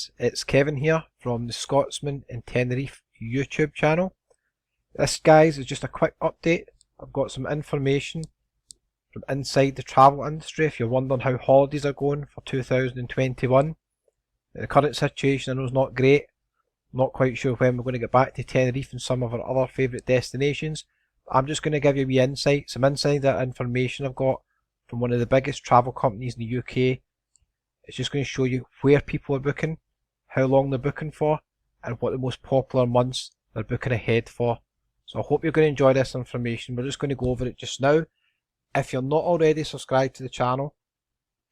lads, it's Kevin here from the Scotsman in Tenerife YouTube channel. This, guys, is just a quick update. I've got some information from inside the travel industry if you're wondering how holidays are going for 2021. The current situation I know is not great. I'm not quite sure when we're going to get back to Tenerife and some of our other favourite destinations. I'm just going to give you a wee insight, some insider information I've got from one of the biggest travel companies in the UK. It's just going to show you where people are booking, how long they're booking for, and what the most popular months they're booking ahead for. So I hope you're going to enjoy this information. We're just going to go over it just now. If you're not already subscribed to the channel,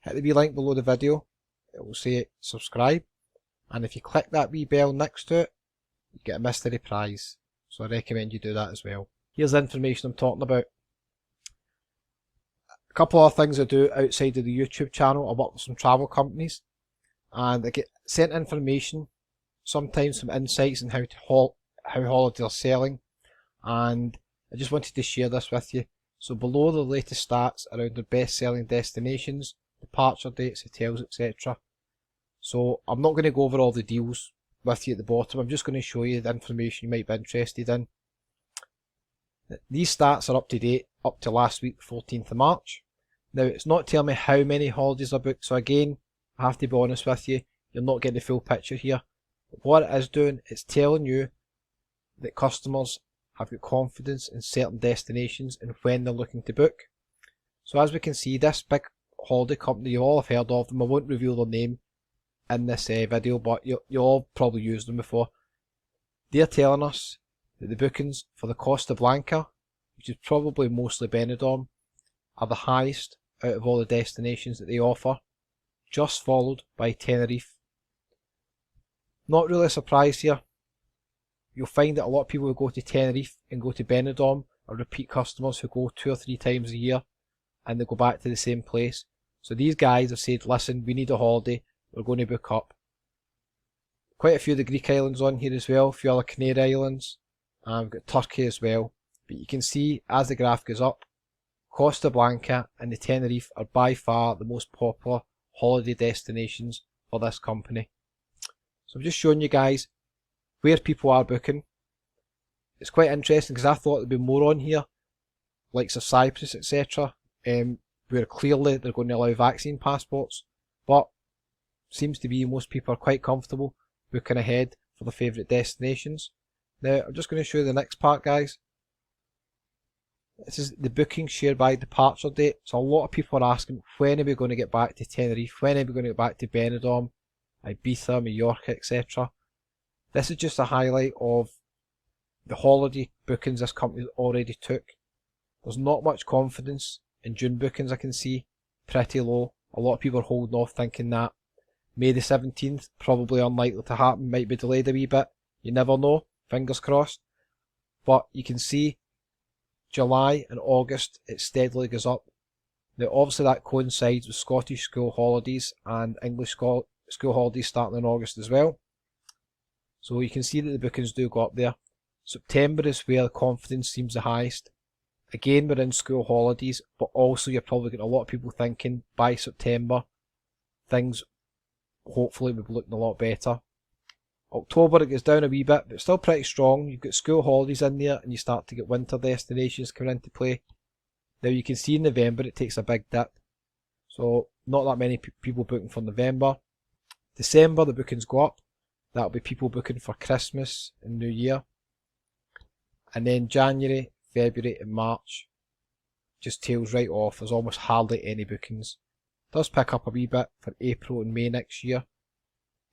hit the wee link below the video. It will say subscribe. And if you click that wee bell next to it, you get a mystery prize. So I recommend you do that as well. Here's the information I'm talking about. A couple of things I do outside of the YouTube channel. I work with some travel companies and I get sent information, sometimes some insights on how holidays are selling, and I just wanted to share this with you. So below the latest stats around the best selling destinations, departure dates, hotels, etc. So I'm not going to go over all the deals with you at the bottom. I'm just going to show you the information you might be interested in. These stats are up to date up to last week, 14th of March. Now, it's not telling me how many holidays are booked, so again, I have to be honest with you, you're not getting the full picture here. But what it is doing, it's telling you that customers have got confidence in certain destinations and when they're looking to book. So as we can see, this big holiday company, you all have heard of them. I won't reveal their name in this video, but you all probably used them before. They're telling us that the bookings for the Costa Blanca, which is probably mostly Benidorm, are the highest out of all the destinations that they offer, just followed by Tenerife. Not really a surprise here. You'll find that a lot of people who go to Tenerife and go to Benidorm are repeat customers who go 2 or 3 times a year and they go back to the same place. So these guys have said, listen, we need a holiday, we're going to book up. Quite a few of the Greek islands on here as well, a few other Canary Islands, and we've got Turkey as well. But you can see as the graph goes up, Costa Blanca and the Tenerife are by far the most popular holiday destinations for this company. So I'm just showing you guys where people are booking. It's quite interesting because I thought there'd be more on here, like Cyprus, etc., where clearly they're going to allow vaccine passports, but seems to be most people are quite comfortable booking ahead for their favourite destinations. Now I'm just going to show you the next part, guys. This is the booking share by departure date. So a lot of people are asking, when are we going to get back to Tenerife? When are we going to get back to Benidorm, Ibiza, Mallorca, etc.? This is just a highlight of the holiday bookings this company already took. There's not much confidence in June bookings, I can see. Pretty low. A lot of people are holding off thinking that May the 17th, probably unlikely to happen, might be delayed a wee bit. You never know, fingers crossed. But you can see July and August, it steadily goes up. Now obviously that coincides with Scottish school holidays and English school holidays starting in August as well. So you can see that the bookings do go up there. September is where the confidence seems the highest. Again, we're in school holidays, but also you're probably getting a lot of people thinking by September things hopefully will be looking a lot better. October it goes down a wee bit, but still pretty strong. You've got school holidays in there and you start to get winter destinations coming into play. Now you can see in November it takes a big dip. So not that many people booking for November. December the bookings go up. That'll be people booking for Christmas and New Year. And then January, February and March just tails right off. There's almost hardly any bookings. It does pick up a wee bit for April and May next year.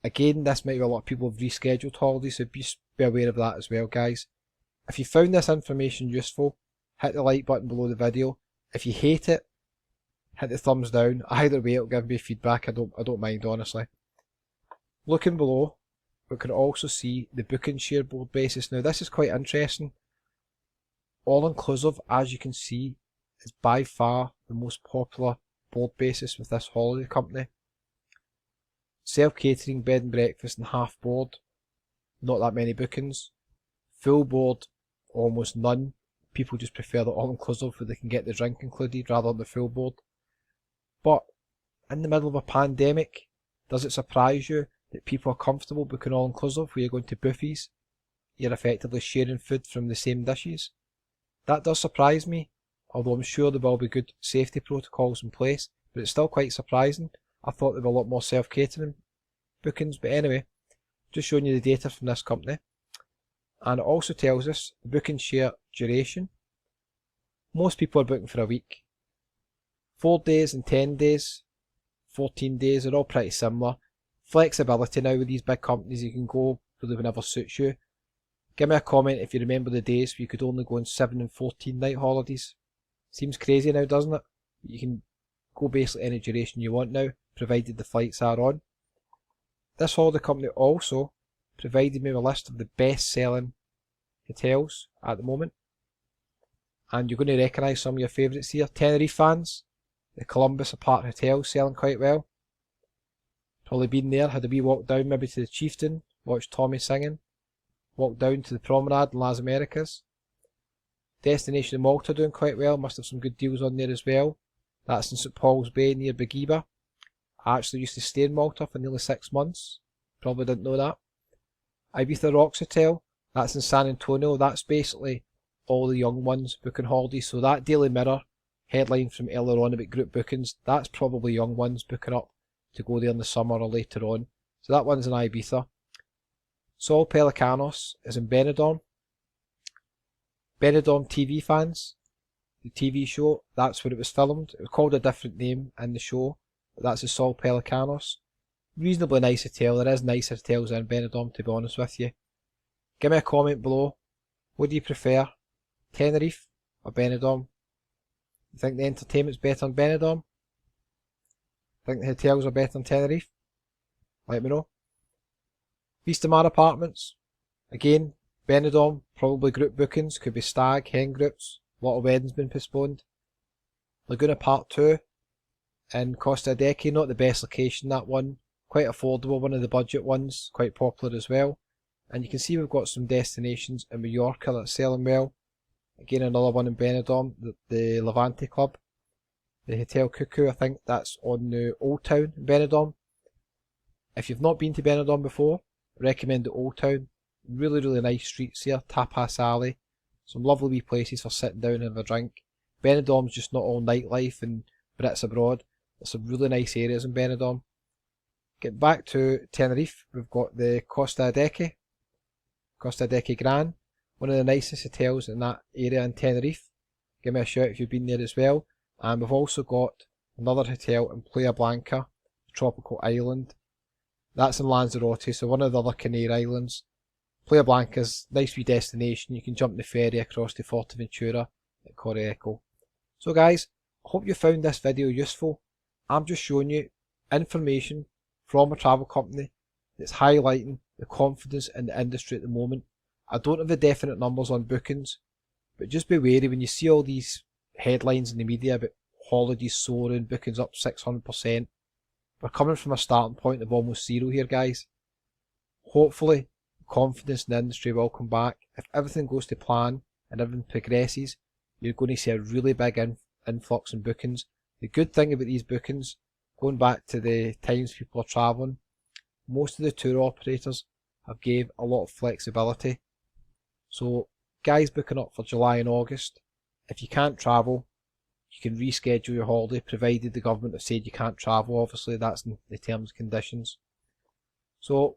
Again, this might be a lot of people have rescheduled holidays, so be aware of that as well, guys. If you found this information useful, hit the like button below the video. If you hate it, hit the thumbs down. Either way, it'll give me feedback. I don't mind, honestly. Looking below, we can also see the booking share board basis. Now, this is quite interesting. All inclusive, as you can see, is by far the most popular board basis with this holiday company. Self-catering, bed and breakfast and half board, not that many bookings. Full board, almost none. People just prefer the all-inclusive where they can get the drink included rather than the full board. But in the middle of a pandemic, does it surprise you that people are comfortable booking all inclusive where you're going to buffets. You're effectively sharing food from the same dishes. That does surprise me, although I'm sure there will be good safety protocols in place, but it's still quite surprising. I thought there were a lot more self-catering bookings, but anyway, just showing you the data from this company. And it also tells us the booking share duration. Most people are booking for a week. 4 days and 10 days, 14 days are all pretty similar. Flexibility now with these big companies, you can go really whenever suits you. Give me a comment if you remember the days where you could only go on 7 and 14 night holidays. Seems crazy now, doesn't it? You can go basically any duration you want now, provided the flights are on. This holiday company also provided me with a list of the best selling hotels at the moment. And you're going to recognise some of your favourites here. Tenerife fans, the Columbus Apart Hotel selling quite well. Probably been there, had a wee walk down maybe to the Chieftain, watched Tommy singing. Walked down to the Promenade in Las Americas. Destination in Malta doing quite well, must have some good deals on there as well. That's in St Paul's Bay near Bagiba. I actually used to stay in Malta for nearly 6 months. Probably didn't know that. Ibiza Rocks Hotel, that's in San Antonio. That's basically all the young ones booking holidays. So that Daily Mirror headline from earlier on about group bookings, that's probably young ones booking up to go there in the summer or later on. So that one's in Ibiza. Sol Pelicanos is in Benidorm. Benidorm TV fans, the TV show, that's where it was filmed. It was called a different name in the show, but that's the Sol Pelicanos. Reasonably nice hotel. There is nicer hotels in Benidorm, to be honest with you. Give me a comment below. What do you prefer, Tenerife or Benidorm? You think the entertainment's better in Benidorm? Think the hotels are better in Tenerife? Let me know. Vista Mar Apartments, again, Benidorm, probably group bookings, could be stag, hen groups, a lot of weddings been postponed. Laguna Part 2 in Costa Deque, not the best location, that one, quite affordable, one of the budget ones, quite popular as well. And you can see we've got some destinations in Mallorca that's selling well. Again, another one in Benidorm, the Levante Club. The Hotel Cuckoo, I think that's on the Old Town in Benidorm. If you've not been to Benidorm before, recommend the Old Town. Really, really nice streets here. Tapas Alley. Some lovely wee places for sitting down and have a drink. Benidorm's just not all nightlife and Brits abroad. There's some really nice areas in Benidorm. Getting back to Tenerife, we've got the Costa Deque Gran. One of the nicest hotels in that area in Tenerife. Give me a shout if you've been there as well. And we've also got another hotel in Playa Blanca, the tropical island. That's in Lanzarote, so one of the other Canary Islands. Playa Blanca's nice wee destination. You can jump the ferry across to Forteventura at Correco. So guys, I hope you found this video useful. I'm just showing you information from a travel company that's highlighting the confidence in the industry at the moment. I don't have the definite numbers on bookings, but just be wary when you see all these headlines in the media about holidays soaring, bookings up 600%. We're coming from a starting point of almost zero here, guys. Hopefully, confidence in the industry will come back. If everything goes to plan and everything progresses, you're going to see a really big influx in bookings. The good thing about these bookings, going back to the times people are travelling, most of the tour operators have gave a lot of flexibility. So, guys booking up for July and August, if you can't travel, you can reschedule your holiday, provided the government have said you can't travel. Obviously, that's in the terms and conditions. So,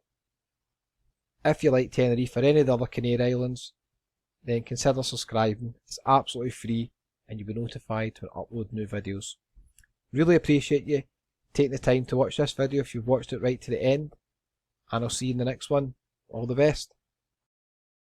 if you like Tenerife or any of the other Canary Islands, then consider subscribing. It's absolutely free and you'll be notified when I upload new videos. Really appreciate you taking the time to watch this video if you've watched it right to the end. And I'll see you in the next one. All the best.